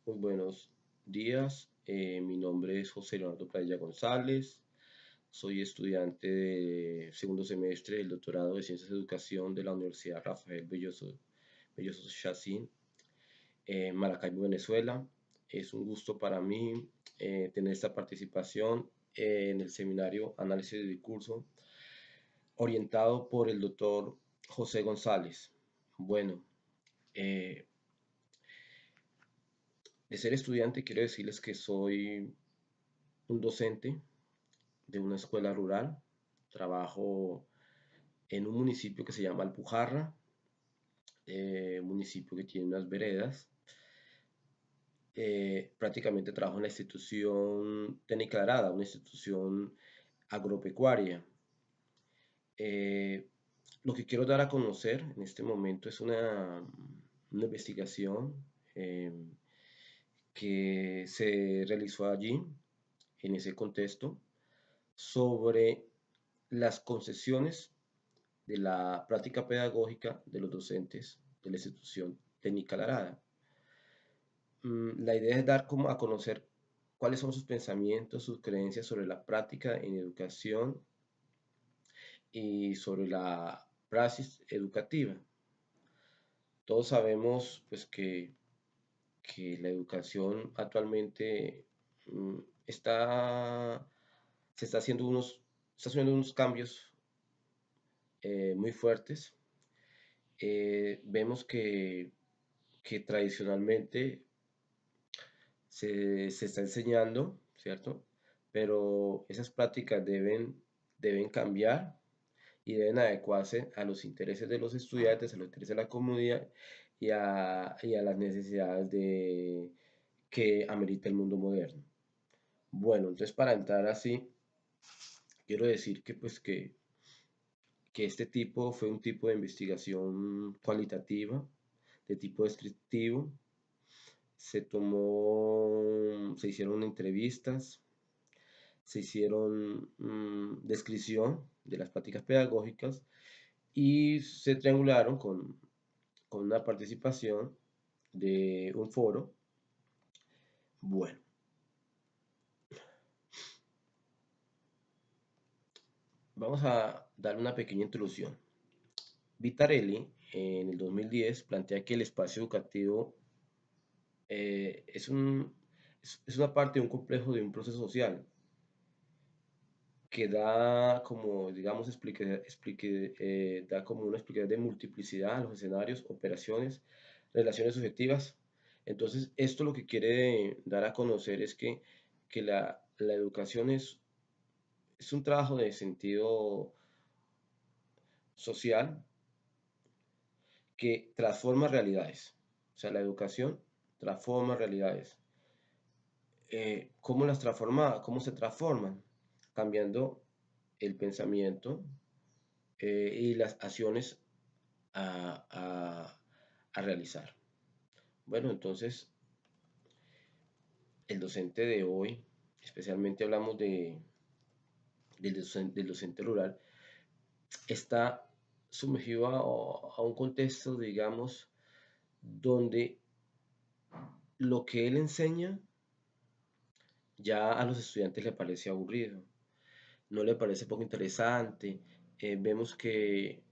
Muy buenos días. Mi nombre es José Leonardo Playa González. Soy estudiante de segundo semestre del doctorado de Ciencias de Educación de la Universidad Rafael Belloso Chacín, en Maracaibo, Venezuela. Es un gusto para mí tener esta participación en el seminario Análisis de Discurso orientado por el doctor José González. Bueno, eh, de ser estudiante quiero decirles que soy un docente de una escuela rural. Trabajo en un municipio que se llama Alpujarra, un municipio que tiene unas veredas. Prácticamente trabajo en la institución técnica Arada, una institución agropecuaria. Eh, lo que quiero dar a conocer en este momento es una investigación eh, que se realizó allí, en ese contexto, sobre las concesiones de la práctica pedagógica de los docentes de la institución técnica La Arada. La idea es dar como a conocer cuáles son sus pensamientos, sus creencias sobre la práctica en educación y sobre la praxis educativa. Todos sabemos pues que la educación actualmente mm, está, se está haciendo unos cambios muy fuertes. Vemos que tradicionalmente se está enseñando, ¿cierto? Pero esas prácticas deben cambiar y deben adecuarse a los intereses de los estudiantes, a los intereses de la comunidad y a las necesidades que amerita el mundo moderno. Bueno, entonces para entrar así, quiero decir que este tipo fue un tipo de investigación cualitativa, de tipo descriptivo. Se hicieron entrevistas, se hicieron descripción de las prácticas pedagógicas y se triangularon con una participación de un foro. Bueno, vamos a dar una pequeña introducción. Vitarelli en el 2010 plantea que el espacio educativo eh, es, un, es una parte de un complejo de un proceso social que da como, digamos, da como una explicación de multiplicidad a los escenarios, operaciones, relaciones subjetivas. Entonces, esto lo que quiere dar a conocer es que la educación es un trabajo de sentido social que transforma realidades. O sea, la educación transforma realidades. ¿Cómo las transforma? ¿Cómo se transforman? Cambiando el pensamiento y las acciones a, a- a realizar. Bueno, entonces el docente de hoy, especialmente hablamos del docente rural, está sumergido a un contexto, digamos, donde lo que él enseña ya a los estudiantes le parece aburrido, no le parece poco interesante. Vemos que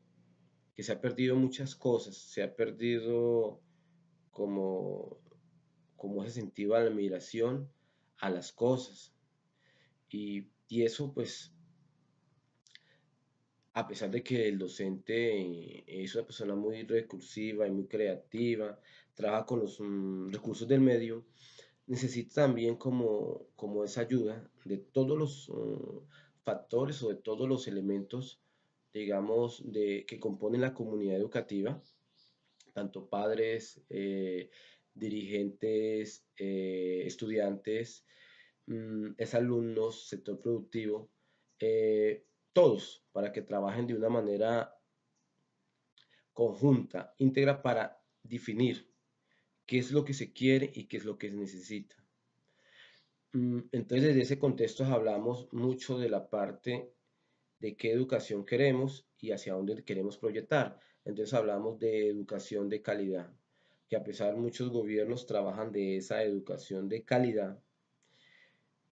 se ha perdido muchas cosas, se ha perdido como, como ese sentido de admiración a las cosas. Y eso, pues, a pesar de que el docente es una persona muy recursiva y muy creativa, trabaja con los recursos del medio, necesita también como esa ayuda de todos los factores o de todos los elementos, digamos, que componen la comunidad educativa, tanto padres, dirigentes, estudiantes, alumnos, sector productivo, todos para que trabajen de una manera conjunta, íntegra para definir qué es lo que se quiere y qué es lo que se necesita. Entonces, desde ese contexto hablamos mucho de la parte de qué educación queremos y hacia dónde queremos proyectar. Entonces hablamos de educación de calidad. que a pesar muchos gobiernos trabajan de esa educación de calidad.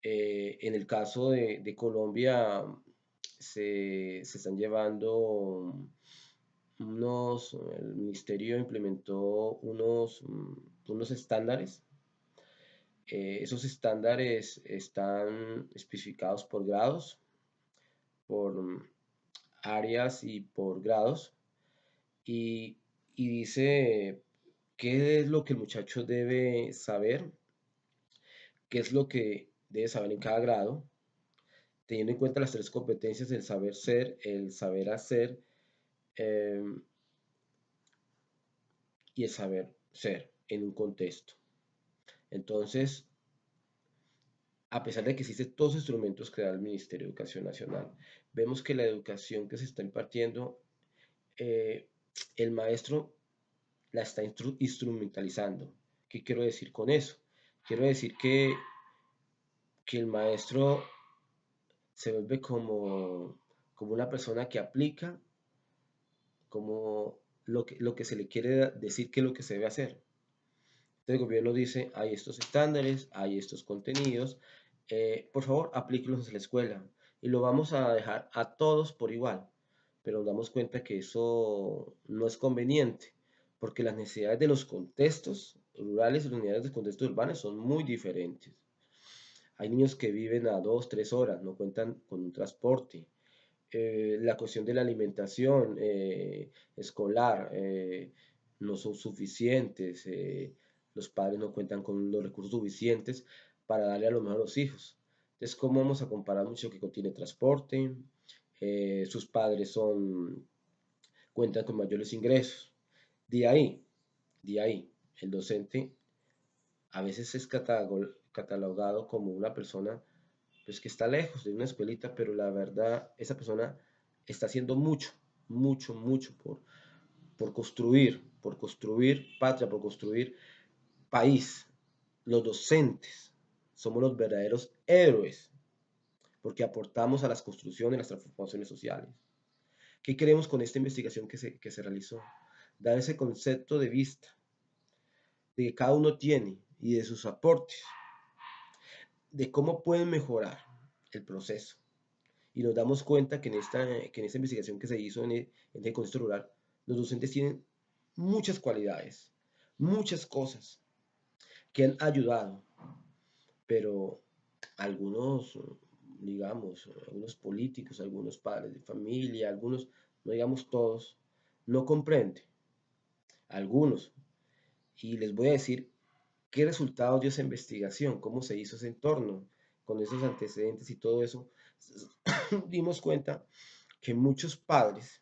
En el caso de Colombia se están llevando el ministerio implementó unos estándares. Esos estándares están especificados por grados, por áreas y por grados. Y, y dice qué es lo que el muchacho debe saber, qué es lo que debe saber en cada grado, teniendo en cuenta las tres competencias: el saber ser, el saber hacer eh, y el saber ser en un contexto. Entonces, a pesar de que existen todos los instrumentos que da el Ministerio de Educación Nacional, vemos que la educación que se está impartiendo, eh, el maestro la está instrumentalizando. ¿Qué quiero decir con eso? Quiero decir que el maestro se vuelve como una persona que aplica como lo que se le quiere decir que es lo que se debe hacer. El gobierno dice, hay estos estándares, hay estos contenidos, por favor, aplíquenlos en la escuela y lo vamos a dejar a todos por igual. Pero nos damos cuenta que eso no es conveniente, porque las necesidades de los contextos rurales y las unidades de contextos urbanos son muy diferentes. Hay niños que viven a 2, 3 horas, no cuentan con un transporte. La cuestión de la alimentación escolar no son suficientes, los padres no cuentan con los recursos suficientes para darle a lo mejor a los hijos. Entonces, ¿cómo vamos a comparar mucho que contiene transporte? Sus padres cuentan con mayores ingresos. De ahí, de ahí, el docente a veces es catalogado como una persona pues que está lejos de una escuelita, pero la verdad, esa persona está haciendo mucho, mucho, mucho por construir patria, por construir país. Los docentes somos los verdaderos héroes, porque aportamos a las construcciones, las transformaciones sociales. ¿Qué queremos con esta investigación que se realizó? Dar ese concepto de vista, de que cada uno tiene y de sus aportes, de cómo pueden mejorar el proceso. Y nos damos cuenta que en esta investigación que se hizo en el contexto rural, los docentes tienen muchas cualidades, muchas cosas que han ayudado, pero algunos, digamos, algunos políticos, algunos padres de familia, algunos, no digamos todos, no comprenden, algunos. Y les voy a decir qué resultados dio esa investigación, cómo se hizo ese entorno, con esos antecedentes y todo eso. Dimos cuenta que muchos padres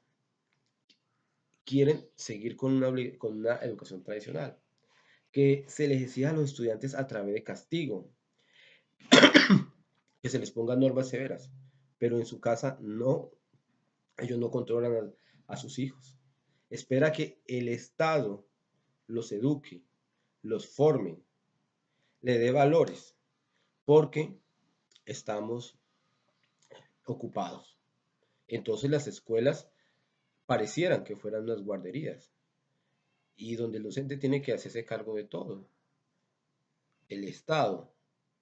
quieren seguir con una educación tradicional, que se les exija a los estudiantes a través de castigo, que se les pongan normas severas, pero en su casa no, ellos no controlan a sus hijos. Espera que el Estado los eduque, los forme, le dé valores, porque estamos ocupados. Entonces las escuelas parecieran que fueran unas guarderías y donde el docente tiene que hacerse cargo de todo. El Estado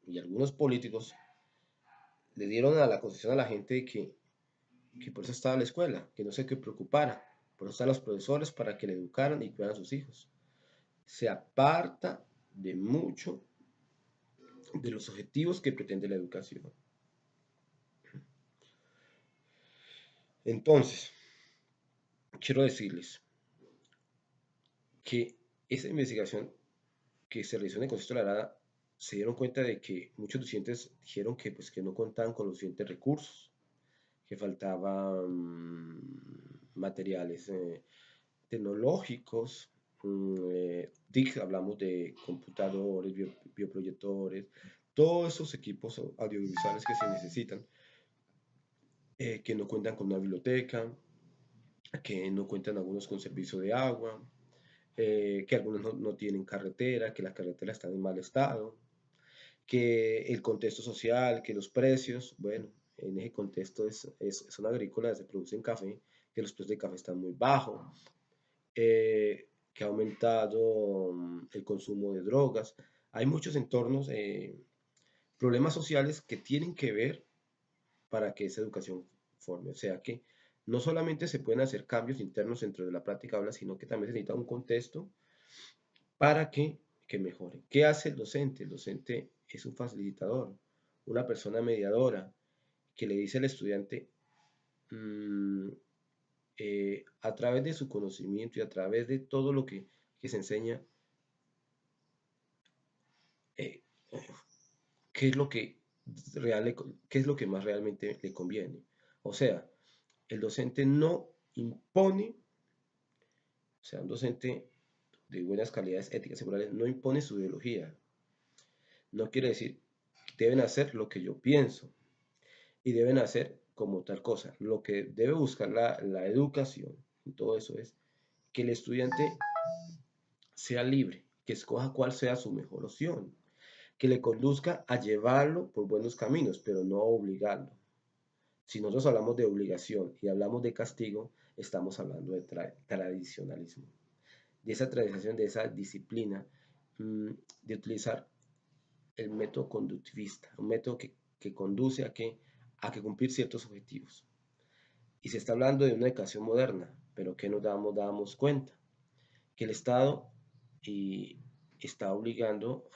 y algunos políticos le dieron a la concesión a la gente de que por eso estaba la escuela, que no se que preocupara, por eso están los profesores para que le educaran y cuidaran a sus hijos. Se aparta de mucho de los objetivos que pretende la educación. Entonces, quiero decirles que esa investigación que se realizó en el contexto de la Arada se dieron cuenta de que muchos docentes dijeron que, pues, que no contaban con los suficientes recursos, que faltaban materiales tecnológicos, TIC, hablamos de computadores, bioproyectores, todos esos equipos audiovisuales que se necesitan, que no cuentan con una biblioteca, que no cuentan algunos con servicio de agua, que algunos no tienen carretera, que las carreteras están en mal estado, que el contexto social, que los precios, bueno, en ese contexto es una agrícola, se produce en café, que los precios de café están muy bajos, que que ha aumentado el consumo de drogas. Hay muchos entornos, problemas sociales que tienen que ver para que esa educación forme. O sea que no solamente se pueden hacer cambios internos dentro de la práctica aula, sino que también se necesita un contexto para que mejore. ¿Qué hace el docente? El docente es un facilitador, una persona mediadora que le dice al estudiante, mm, a través de su conocimiento y a través de todo lo que se enseña, eh, qué es lo que qué es lo que más realmente le conviene. O sea, el docente no impone, o sea, un docente de buenas calidades éticas y morales no impone su ideología. No quiere decir que deben hacer lo que yo pienso y deben hacer como tal cosa. Lo que debe buscar la educación y todo eso es que el estudiante sea libre, que escoja cuál sea su mejor opción, que le conduzca a llevarlo por buenos caminos, pero no a obligarlo. Si nosotros hablamos de obligación y hablamos de castigo, estamos hablando de tradicionalismo, de esa tradición, de esa disciplina, de utilizar el método conductivista, un método que conduce a que cumplir ciertos objetivos. Y se está hablando de una educación moderna, pero que nos damos cuenta que el Estado y está obligando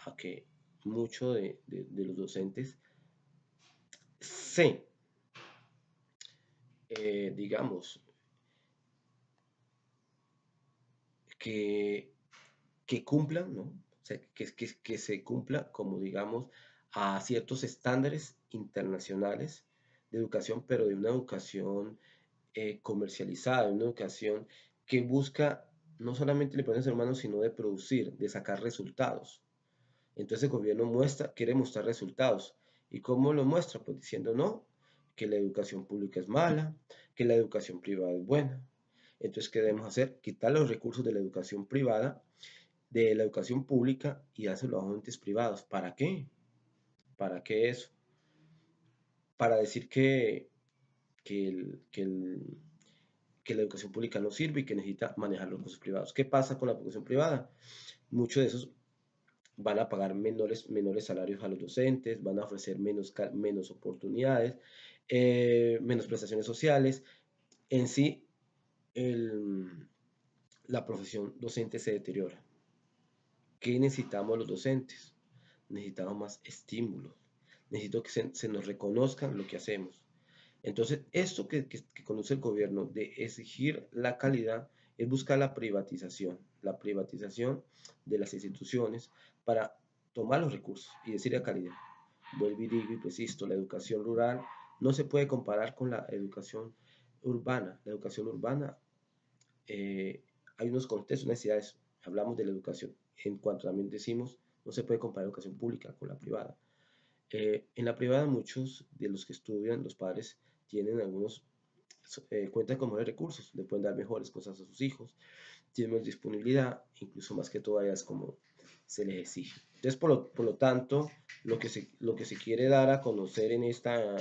a que muchos de los docentes se, digamos, que, que cumplan, ¿no? O sea, que se cumpla como, digamos, a ciertos estándares internacionales de educación, pero de una educación comercializada, una educación que busca no solamente el ser humano, sino de producir, de sacar resultados. Entonces el gobierno quiere mostrar resultados. ¿Y cómo lo muestra? Pues diciendo no, que la educación pública es mala, que la educación privada es buena. Entonces, ¿qué debemos hacer? Quitar los recursos de la educación privada, de la educación pública y dárselo a entes privados. ¿Para qué? ¿Para qué eso? Para decir que, el, que, el, que la educación pública no sirve y que necesita manejar los recursos privados. ¿Qué pasa con la educación privada? Muchos de esos van a pagar menores salarios a los docentes, van a ofrecer menos oportunidades, menos prestaciones sociales. En sí, el, la profesión docente se deteriora. ¿Qué necesitamos los docentes? Necesitamos más estímulos. Necesito que se nos reconozcan lo que hacemos. Entonces, esto que conduce el gobierno de exigir la calidad es buscar la privatización de las instituciones para tomar los recursos y decir la calidad. Vuelvo y digo y preciso, la educación rural no se puede comparar con la educación urbana. La educación urbana, hay unos contextos, necesidades. Hablamos de la educación. En cuanto también decimos, no se puede comparar la educación pública con la privada. En la privada muchos de los que estudian, los padres, tienen algunos, cuentan con mejores recursos, le pueden dar mejores cosas a sus hijos, tienen más disponibilidad, incluso más que todavía es como se les exige. Entonces, por lo tanto, lo que se quiere dar a conocer en esta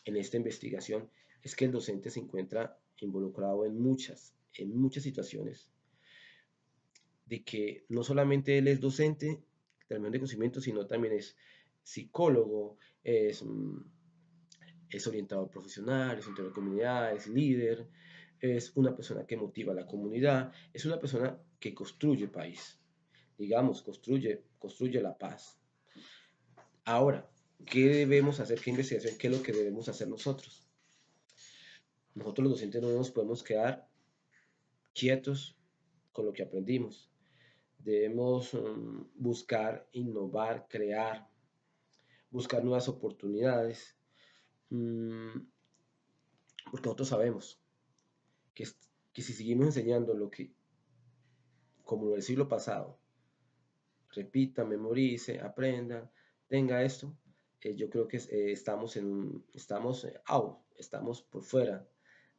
investigación es que el docente se encuentra involucrado en muchas situaciones, de que no solamente él es docente, también de conocimiento, sino también es psicólogo, es orientador profesional, es orientador de comunidad, es líder, es una persona que motiva a la comunidad, es una persona que construye país, digamos, construye la paz. Ahora, ¿qué debemos hacer? ¿Qué investigación? ¿Qué es lo que debemos hacer nosotros? Nosotros los docentes no nos podemos quedar quietos con lo que aprendimos. Debemos buscar, innovar, crear, buscar nuevas oportunidades, porque nosotros sabemos que, que si seguimos enseñando lo que, como en el siglo pasado, repita, memorice, aprenda, tenga esto, yo creo que estamos por fuera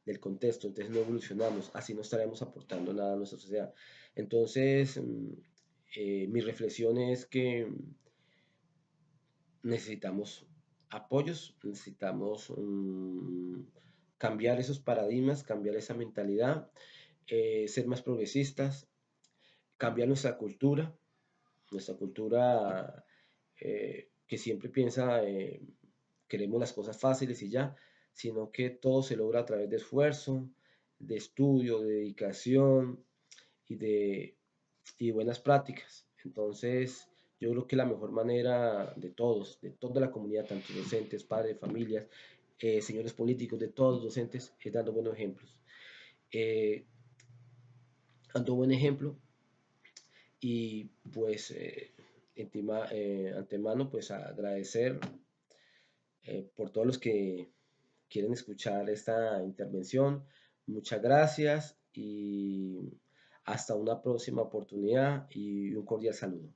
del contexto, entonces no evolucionamos, así no estaremos aportando nada a nuestra sociedad. Entonces, mi reflexión es que necesitamos apoyos, necesitamos cambiar esos paradigmas, cambiar esa mentalidad, ser más progresistas, cambiar nuestra cultura que siempre piensa, queremos las cosas fáciles y ya, sino que todo se logra a través de esfuerzo, de estudio, de dedicación y y buenas prácticas. Entonces, yo creo que la mejor manera de todos, de toda la comunidad, tanto docentes, padres, familias, señores políticos, de todos los docentes, es dando buenos ejemplos. Eh, Dando buen ejemplo y pues antemano pues agradecer por todos los que quieren escuchar esta intervención. Muchas gracias y hasta una próxima oportunidad y un cordial saludo.